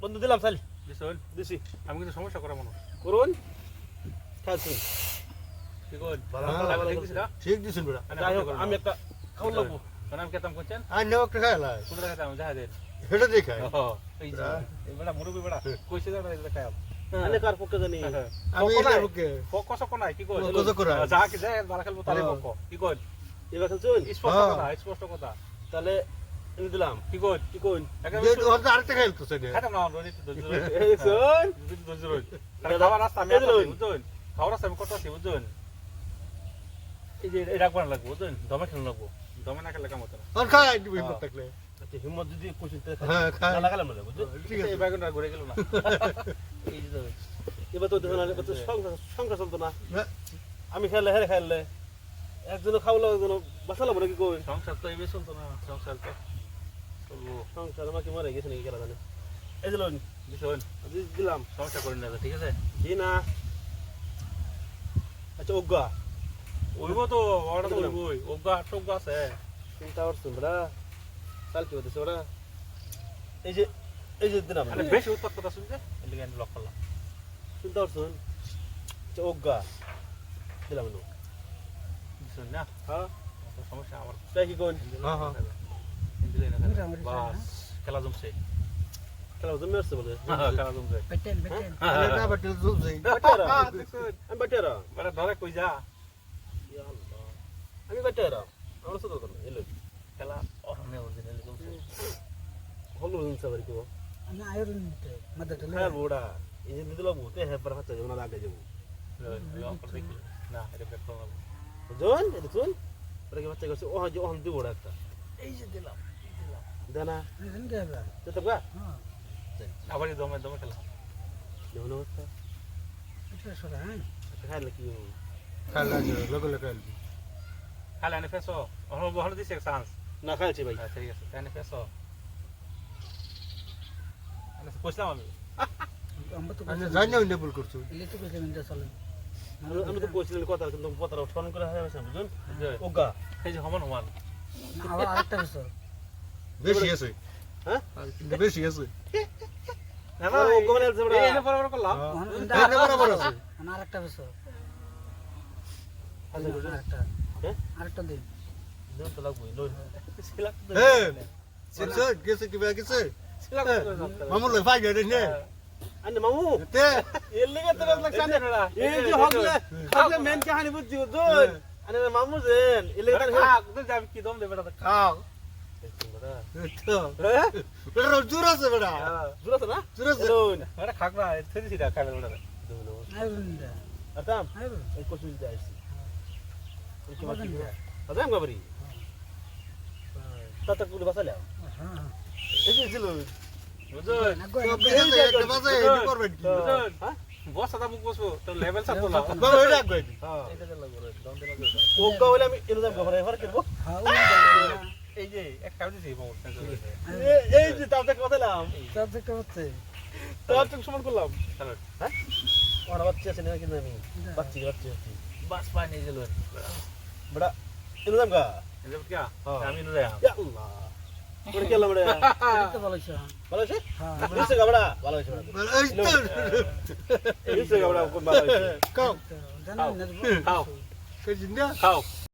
বন্ধু দিলাম চাল দিছুন দিছি আমি কিন্তু সমস্যা করা মনে করুন খাচ্ছি কি কই ভালো ভালো ভালো লাগছিস না ঠিক দিছেন বেটা যাই হোক আমি একটা খাওয়া লাগবো নাম কেতাম করছেন আর নেও একটা খাইলাই কোন জায়গা যাও জাহাজের হেটা দেখাই এই যে এবারে মুরুবি বড়া কইছে জানা এটা খাই আনে কার পক্ষে জানি আমি এটা বুকে ফোকাস কোনায় কি কই ফোকাস কোনায়। যা কি যায় বালা খেলবো তারে বক কি কই এবার খেলছুন স্পষ্ট কথা তাহলে এনে দিলাম কি কই কি কোন যে ওটা আরেকটা খাইলতেছে গে খাইতাম না রনি তো দজুর দেখছুন দজুর খাওয়া রাস্তা আমি আছি বুঝুন খাওয়া রাস্তা আমি করতেছি বুঝুন এই যে এটা কোন লাগবো বুঝুন দমে খেলন লাগবো দমে না খেলে কাম হতো না আর খাই দিবি মত থাকলে আচ্ছা হিম্মত যদি কোচিং তে হ্যাঁ খাই না লাগালাম না বুঝছো ঠিক আছে এই বাগুনটা ঘুরে গেল না এই যে এবার তো দেখুন এবার তো সংখ্যা চলতো না না আমি খেললে হেরে খেললে একজনও খাওয়ালো একজনও বাঁচালাম নাকি কই সংসার তো এই চলতো না সংসার তো চলবো সংসার আমাকে মরে গেছে নাকি খেলা জানে এই যে লোন দিছুন দিলাম সমস্যা করেন না ঠিক আছে জি না আচ্ছা ওগা ওইব তো ওটা তো ওইবই ওগা টোগা আছে চিন্তা করছেন বড়া চাল কি হতেছে বড়া এই যে দিলাম মানে বেশি উৎপাত কথা শুনছে এদিকে আমি লক করলাম চিন্তা করছেন আচ্ছা ওগা দিলাম নো দিছুন না হ্যাঁ সমস্যা আমার তাই কি কোন হ্যাঁ হ্যাঁ দিলে না বাস খেলা জমছে খেলা জমে আসছে বলে খেলা জমছে এটা বাটিল জুল যাই বাটারা দেখুন আমি বাটারা মানে ধরে কই যা ইয়া আল্লাহ আমি বাটারা আমার সাথে কথা এলো খেলা অরনে অরিজিনাল জমছে হলো হিংসা বাড়ি কেউ Ana iron nito. Madadali. হ্যাঁ বুড়া এই যে দিদিলা বুতে হ্যাঁ পর হাতে যাবো না আগে যাবো না এটা ব্যাক করলাম জন দেখুন পরে কি বাচ্চা করছে ও যে ওহন দিব ওরা একটা এই যে দিলাম দেনা Hindi ba? যেতে গা Oh. আবার দমে দমে খেলা দেবো না বাচ্চা Ito sura han. খাই নাকি খাইলা লগে লগে খাইলি খালা এনে ফেসো ওহন বহন দিছে এক চান্স না খাইছি ভাই ঠিক আছে এনে ফেসো এনে কইলাম আমি Amba to আমি জানি না ইন্ডিয়া বল করছো Ili to kasi minda salan. আমি তো কইছিলাম কথা কিন্তু কথাটা স্মরণ করে হয় আছে বুঝুন যে ওগা এই যে সমান সমান Awa arakta biso. বেশি আছে হ্যাঁ কিন্তু বেশি আছে না না ওগা মানে আছে বড়া এনে বরাবর করলাম এটা বরাবর আছে Ana arakta biso. আচ্ছা বুঝুন Arakta. হ্যাঁ Arakta din. দেন তো লাগবো লই ছিলা এই সিনসো গেছে কি গেছে ছিলা মামুর লই ফাই গেছে নে আনে মামু তে এর লিগে তো লাগছে না এই যে হগলে মেন কাহিনী বুঝছি বুঝুন আনে মামু জেন এর লিগে তো খা যাবি কি দম দে বেটা খাও তো হ্যাঁ বেটা জোর আছে বেটা জুরা তো না জোর আছে লোন বেটা খাক না থেরি সিটা খাবে বেটা Iron nida. আতাম Iron. এই কোচিং দিতে আসছি এই কি Magan মাটি nida. আতাম গাবরি তাতা কুলে বাসালে Ha. এই যে ছিল বুঝুন Nago. সব দিকে একটা বাজে এডি করবেন কি বুঝুন বস আদা বুক বসবো তো লেভেল সাত তো লাগবে বাবা এটা কই হ্যাঁ এটা যে লাগবে দম দে লাগবে ওগা হইলে আমি এনে দাম গবরে এবার করব Ha. Ulo. এই যে এক কাজ দিছি মামুর এই যে তাতে কথা লাম Sabi ka bote. তার তো সমান করলাম চলো হ্যাঁ ওরা বাচ্চা আছে না কিন্তু আমি বাচ্চা বাচ্চা বাস পাই নিয়ে গেল বড়া এনে দাম গা এটা কি হ্যাঁ। আমি নুরে ইয়া আল্লাহ ওরে কেলা বড়া Ito balo siya. ভালো আছে Ha. দিছে গা বড়া ভালো আছে এই তো দিছে গা বড়া কোন ভালো আছে কাও Dana na. খাও কই জিন্দা খাও